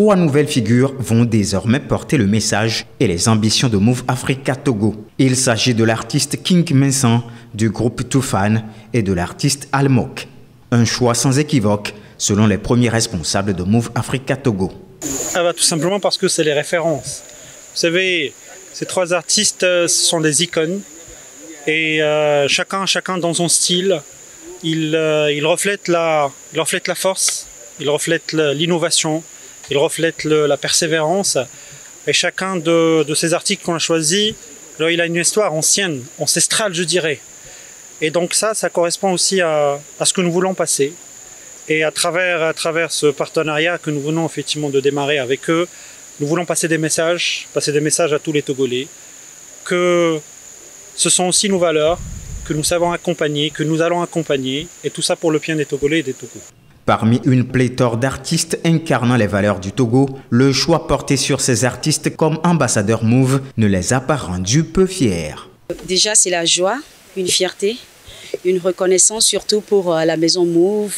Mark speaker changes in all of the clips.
Speaker 1: 3 nouvelles figures vont désormais porter le message et les ambitions de Move Africa Togo. Il s'agit de l'artiste King Vincent du groupe Toufan et de l'artiste Almok. Un choix sans équivoque selon les premiers responsables de Move Africa Togo.
Speaker 2: Tout simplement parce que c'est les références. Vous savez, ces 3 artistes sont des icônes et chacun dans son style, il reflète la force, il reflète l'innovation, il reflète la persévérance. Et chacun de ces articles qu'on a choisis, alors il a une histoire ancienne, ancestrale je dirais. Et donc ça correspond aussi à ce que nous voulons passer. Et à travers ce partenariat que nous venons effectivement de démarrer avec eux, nous voulons passer des messages à tous les Togolais, que ce sont aussi nos valeurs, que nous savons accompagner, que nous allons accompagner, et tout ça pour le bien des Togolais et des Togo.
Speaker 1: Parmi une pléthore d'artistes incarnant les valeurs du Togo, le choix porté sur ces artistes comme ambassadeurs Move ne les a pas rendus peu fiers.
Speaker 3: Déjà, c'est la joie, une fierté, une reconnaissance surtout pour la maison Move,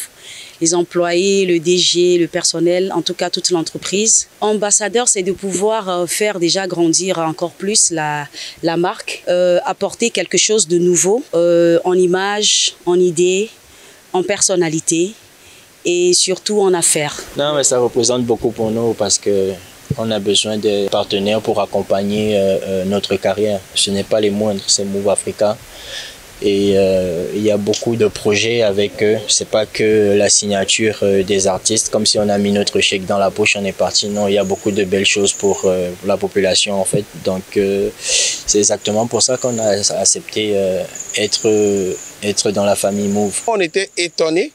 Speaker 3: les employés, le DG, le personnel, en tout cas toute l'entreprise. Ambassadeur, c'est de pouvoir faire déjà grandir encore plus la marque, apporter quelque chose de nouveau en image, en idée, en personnalité et surtout en affaires.
Speaker 4: Non, mais ça représente beaucoup pour nous parce qu'on a besoin de partenaires pour accompagner notre carrière. Ce n'est pas les moindres, c'est Move Africa. Et il y a beaucoup de projets avec eux. C'est pas que la signature des artistes, comme si on a mis notre chèque dans la poche, on est parti. Non, il y a beaucoup de belles choses pour la population en fait. Donc c'est exactement pour ça qu'on a accepté être dans la famille Move.
Speaker 5: On était étonnés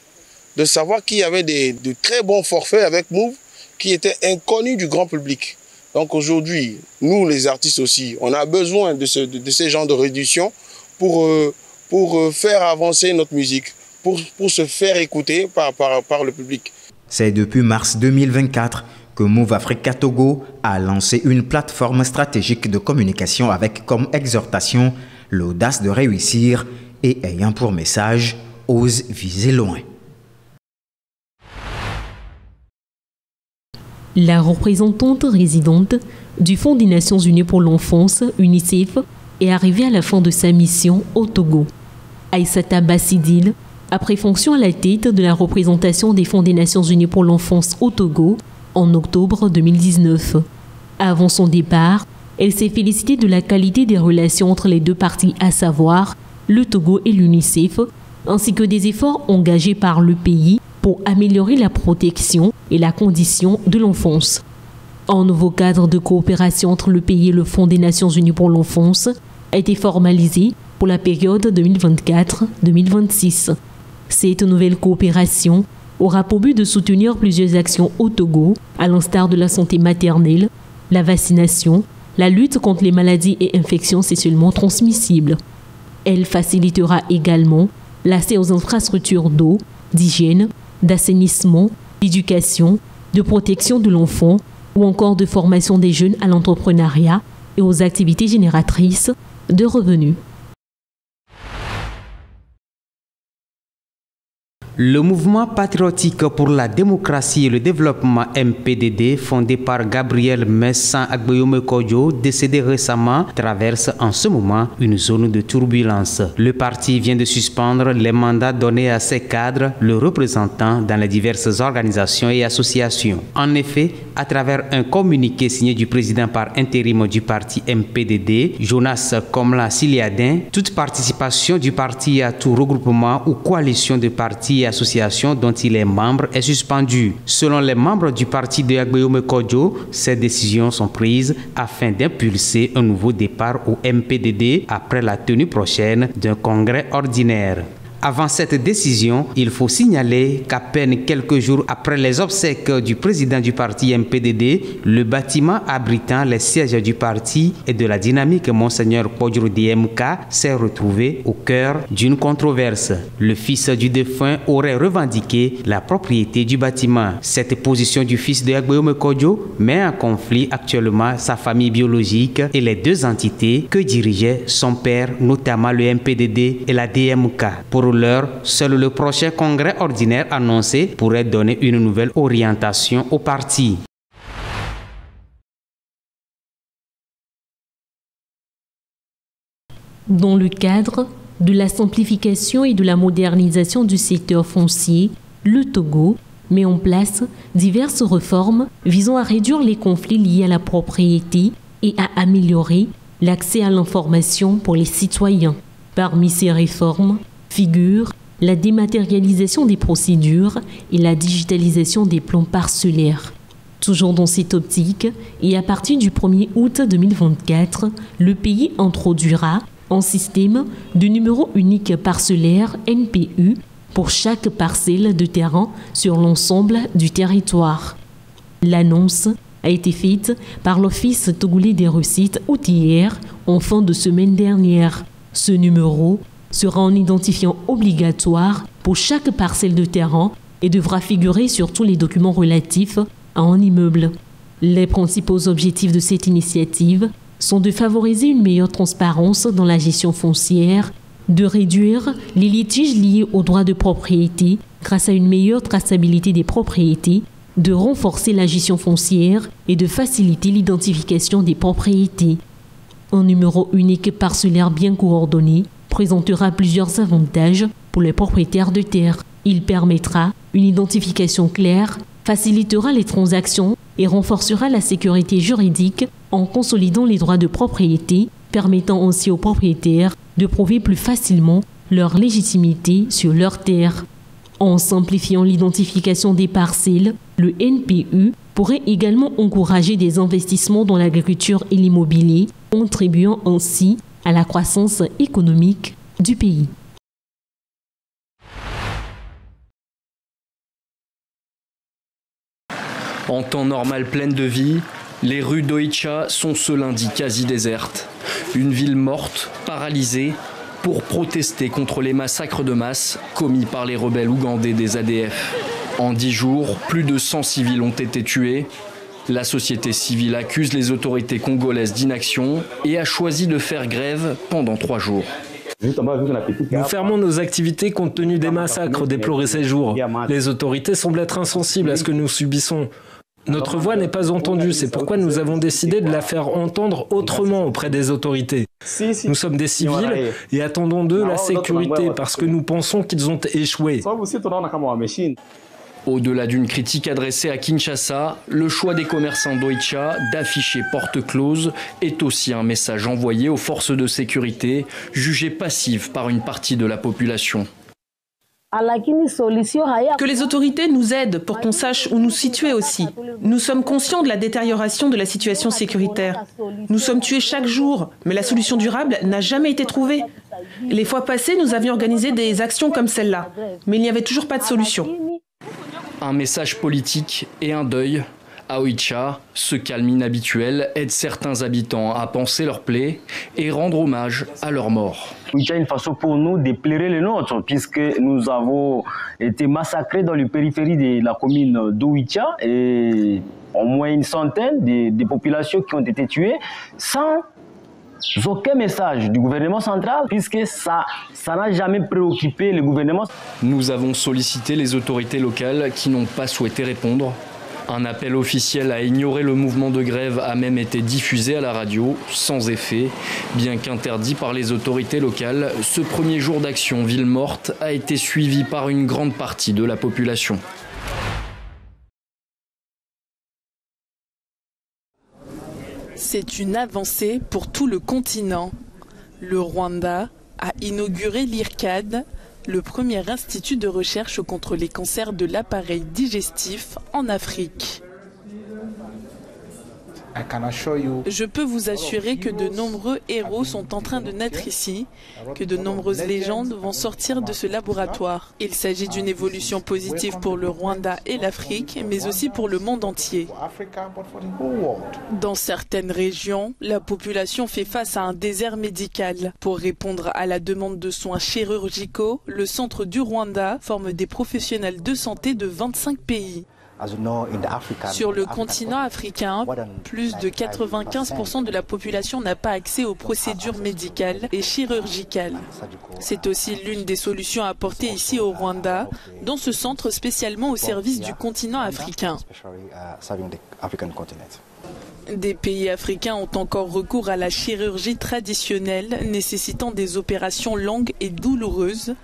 Speaker 5: de savoir qu'il y avait de très bons forfaits avec Move qui étaient inconnus du grand public. Donc aujourd'hui, nous les artistes aussi, on a besoin de ces genres de réductions pour faire avancer notre musique, pour se faire écouter par le public.
Speaker 1: C'est depuis mars 2024 que Move Africa Togo a lancé une plateforme stratégique de communication avec comme exhortation l'audace de réussir et ayant pour message « Ose viser loin ».
Speaker 6: La représentante résidente du Fonds des Nations Unies pour l'enfance, UNICEF, est arrivée à la fin de sa mission au Togo. Aïssata Bassidil a pris fonction à la tête de la représentation des Fonds des Nations Unies pour l'enfance au Togo en octobre 2019. Avant son départ, elle s'est félicitée de la qualité des relations entre les deux parties, à savoir le Togo et l'UNICEF, ainsi que des efforts engagés par le pays pour améliorer la protection et la condition de l'enfance. Un nouveau cadre de coopération entre le pays et le Fonds des Nations Unies pour l'enfance a été formalisé pour la période 2024-2026. Cette nouvelle coopération aura pour but de soutenir plusieurs actions au Togo, à l'instar de la santé maternelle, la vaccination, la lutte contre les maladies et infections sexuellement transmissibles. Elle facilitera également l'accès aux infrastructures d'eau, d'hygiène, d'assainissement, d'éducation, de protection de l'enfant ou encore de formation des jeunes à l'entrepreneuriat et aux activités génératrices de revenus.
Speaker 7: Le mouvement patriotique pour la démocratie et le développement MPDD, fondé par Gabriel Messan Agboyome Kodjo, décédé récemment, traverse en ce moment une zone de turbulence. Le parti vient de suspendre les mandats donnés à ses cadres, le représentant dans les diverses organisations et associations. En effet, à travers un communiqué signé du président par intérim du parti MPDD, Jonas Komla Siliadin, toute participation du parti à tout regroupement ou coalition de partis et association dont il est membre est suspendue. Selon les membres du parti de Agboyome Kodjo, ces décisions sont prises afin d'impulser un nouveau départ au MPDD après la tenue prochaine d'un congrès ordinaire. Avant cette décision, il faut signaler qu'à peine quelques jours après les obsèques du président du parti MPDD, le bâtiment abritant les sièges du parti et de la dynamique Monseigneur Kodjo DMK s'est retrouvé au cœur d'une controverse. Le fils du défunt aurait revendiqué la propriété du bâtiment. Cette position du fils de Agboyome Kodjo met en conflit actuellement sa famille biologique et les deux entités que dirigeait son père, notamment le MPDD et la DMK. Pour l'heure, seul le prochain congrès ordinaire annoncé pourrait donner une nouvelle orientation au parti.
Speaker 6: Dans le cadre de la simplification et de la modernisation du secteur foncier, le Togo met en place diverses réformes visant à réduire les conflits liés à la propriété et à améliorer l'accès à l'information pour les citoyens. Parmi ces réformes figurent la dématérialisation des procédures et la digitalisation des plans parcellaires. Toujours dans cette optique, et à partir du 1er août 2024, le pays introduira un système de numéro unique parcellaire NPU pour chaque parcelle de terrain sur l'ensemble du territoire. L'annonce a été faite par l'Office togolais des recettes OTR en fin de semaine dernière. Ce numéro sera un identifiant obligatoire pour chaque parcelle de terrain et devra figurer sur tous les documents relatifs à un immeuble. Les principaux objectifs de cette initiative sont de favoriser une meilleure transparence dans la gestion foncière, de réduire les litiges liés aux droits de propriété grâce à une meilleure traçabilité des propriétés, de renforcer la gestion foncière et de faciliter l'identification des propriétés. Un numéro unique parcellaire bien coordonné présentera plusieurs avantages pour les propriétaires de terre. Il permettra une identification claire, facilitera les transactions et renforcera la sécurité juridique en consolidant les droits de propriété, permettant aussi aux propriétaires de prouver plus facilement leur légitimité sur leur terre. En simplifiant l'identification des parcelles, le NPU pourrait également encourager des investissements dans l'agriculture et l'immobilier, contribuant ainsi à la croissance économique du pays.
Speaker 8: En temps normal pleine de vie, les rues d'Oicha sont ce lundi quasi désertes. Une ville morte, paralysée, pour protester contre les massacres de masse commis par les rebelles ougandais des ADF. En 10 jours, plus de 100 civils ont été tués. La société civile accuse les autorités congolaises d'inaction et a choisi de faire grève pendant 3 jours.
Speaker 9: Nous fermons nos activités compte tenu des massacres déplorés ces jours. Les autorités semblent être insensibles à ce que nous subissons. Notre voix n'est pas entendue, c'est pourquoi nous avons décidé de la faire entendre autrement auprès des autorités. Nous sommes des civils et attendons d'eux la sécurité parce que nous pensons qu'ils ont échoué.
Speaker 8: Au-delà d'une critique adressée à Kinshasa, le choix des commerçants d'Oicha d'afficher porte close est aussi un message envoyé aux forces de sécurité, jugées passives par une partie de la population.
Speaker 10: Que les autorités nous aident pour qu'on sache où nous situer aussi. Nous sommes conscients de la détérioration de la situation sécuritaire. Nous sommes tués chaque jour, mais la solution durable n'a jamais été trouvée. Les fois passées, nous avions organisé des actions comme celle-là, mais il n'y avait toujours pas de solution.
Speaker 8: Un message politique et un deuil. À Oicha, ce calme inhabituel aide certains habitants à panser leurs plaies et rendre hommage à leurs morts.
Speaker 11: Oicha est une façon pour nous de pleurer les nôtres, puisque nous avons été massacrés dans les périphéries de la commune d'Oicha et au moins une centaine de populations qui ont été tuées sans aucun message du gouvernement central, puisque ça n'a jamais préoccupé le gouvernement.
Speaker 8: Nous avons sollicité les autorités locales qui n'ont pas souhaité répondre. Un appel officiel à ignorer le mouvement de grève a même été diffusé à la radio, sans effet. Bien qu'interdit par les autorités locales, ce premier jour d'action ville morte a été suivi par une grande partie de la population.
Speaker 12: C'est une avancée pour tout le continent. Le Rwanda a inauguré l'IRCAD, le premier institut de recherche contre les cancers de l'appareil digestif en Afrique. Je peux vous assurer que de nombreux héros sont en train de naître ici, que de nombreuses légendes vont sortir de ce laboratoire. Il s'agit d'une évolution positive pour le Rwanda et l'Afrique, mais aussi pour le monde entier. Dans certaines régions, la population fait face à un désert médical. Pour répondre à la demande de soins chirurgicaux, le centre du Rwanda forme des professionnels de santé de 25 pays. Sur le continent africain, plus de 95% de la population n'a pas accès aux procédures médicales et chirurgicales. C'est aussi l'une des solutions apportées ici au Rwanda, dans ce centre spécialement au service du continent africain. Des pays africains ont encore recours à la chirurgie traditionnelle, nécessitant des opérations longues et douloureuses.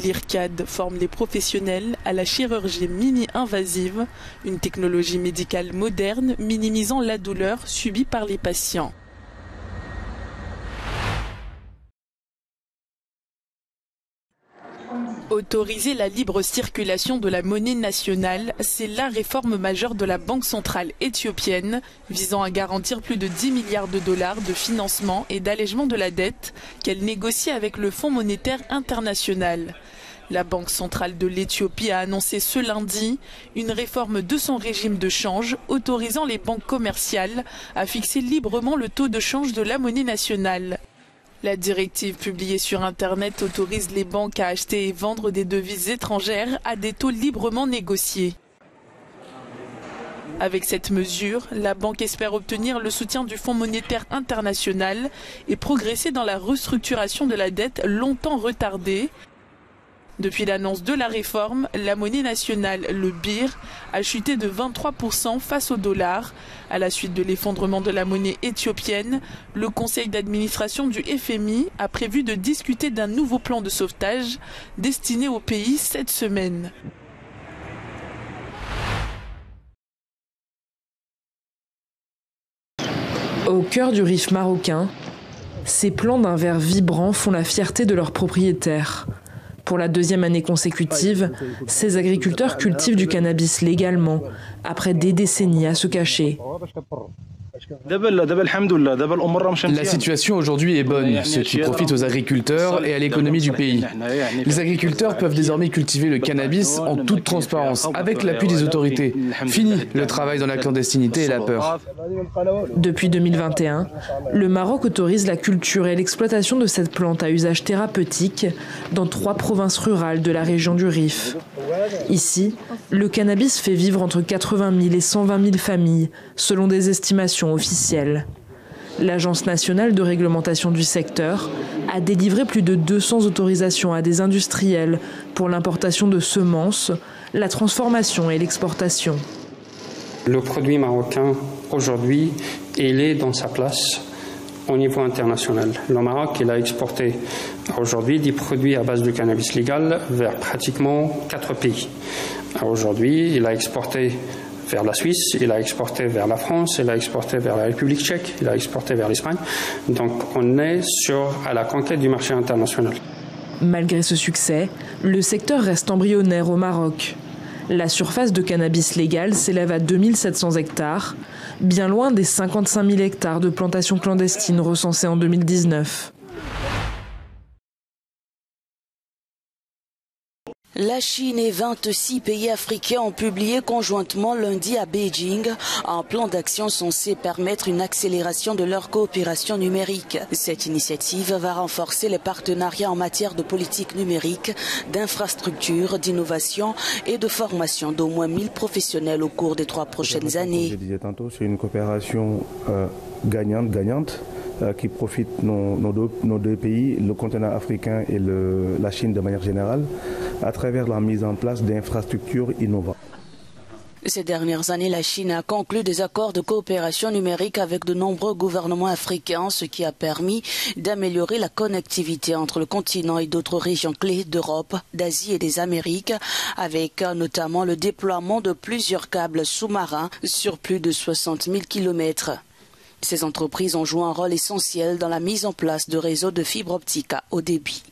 Speaker 12: L'IRCAD forme les professionnels à la chirurgie mini-invasive, une technologie médicale moderne minimisant la douleur subie par les patients. Autoriser la libre circulation de la monnaie nationale, c'est la réforme majeure de la Banque centrale éthiopienne, visant à garantir plus de 10 milliards de dollars de financement et d'allègement de la dette qu'elle négocie avec le Fonds monétaire international. La Banque centrale de l'Éthiopie a annoncé ce lundi une réforme de son régime de change, autorisant les banques commerciales à fixer librement le taux de change de la monnaie nationale. La directive publiée sur Internet autorise les banques à acheter et vendre des devises étrangères à des taux librement négociés. Avec cette mesure, la banque espère obtenir le soutien du Fonds monétaire international et progresser dans la restructuration de la dette longtemps retardée. Depuis l'annonce de la réforme, la monnaie nationale, le birr, a chuté de 23% face au dollar. À la suite de l'effondrement de la monnaie éthiopienne, le conseil d'administration du FMI a prévu de discuter d'un nouveau plan de sauvetage destiné au pays cette semaine.
Speaker 13: Au cœur du Rif marocain, ces plants d'un vert vibrant font la fierté de leurs propriétaires. Pour la deuxième année consécutive, ces agriculteurs cultivent du cannabis légalement, après des décennies à se cacher.
Speaker 14: La situation aujourd'hui est bonne, ce qui profite aux agriculteurs et à l'économie du pays. Les agriculteurs peuvent désormais cultiver le cannabis en toute transparence, avec l'appui des autorités. Fini le travail dans la clandestinité et la peur.
Speaker 13: Depuis 2021, le Maroc autorise la culture et l'exploitation de cette plante à usage thérapeutique dans 3 provinces rurales de la région du Rif. Ici, le cannabis fait vivre entre 80 000 et 120 000 familles, selon des estimations officielles. L'Agence nationale de réglementation du secteur a délivré plus de 200 autorisations à des industriels pour l'importation de semences, la transformation et l'exportation.
Speaker 15: Le produit marocain, aujourd'hui, il est dans sa place au niveau international. Le Maroc, il a exporté aujourd'hui des produits à base de cannabis légal vers pratiquement 4 pays. Aujourd'hui, il a exporté vers la Suisse, il a exporté vers la France, il a exporté vers la République tchèque, il a exporté vers l'Espagne. Donc on est à la conquête du marché international.
Speaker 13: Malgré ce succès, le secteur reste embryonnaire au Maroc. La surface de cannabis légal s'élève à 2700 hectares, bien loin des 55 000 hectares de plantations clandestines recensées en 2019.
Speaker 16: La Chine et 26 pays africains ont publié conjointement lundi à Beijing un plan d'action censé permettre une accélération de leur coopération numérique. Cette initiative va renforcer les partenariats en matière de politique numérique, d'infrastructure, d'innovation et de formation d'au moins 1000 professionnels au cours des 3 prochaines années.
Speaker 17: Je disais tantôt, c'est une coopération gagnante-gagnante. Qui profitent nos deux pays, le continent africain et la Chine de manière générale, à travers la mise en place d'infrastructures innovantes.
Speaker 16: Ces dernières années, la Chine a conclu des accords de coopération numérique avec de nombreux gouvernements africains, ce qui a permis d'améliorer la connectivité entre le continent et d'autres régions clés d'Europe, d'Asie et des Amériques, avec notamment le déploiement de plusieurs câbles sous-marins sur plus de 60 000 kilomètres. Ces entreprises ont joué un rôle essentiel dans la mise en place de réseaux de fibres optiques à haut débit.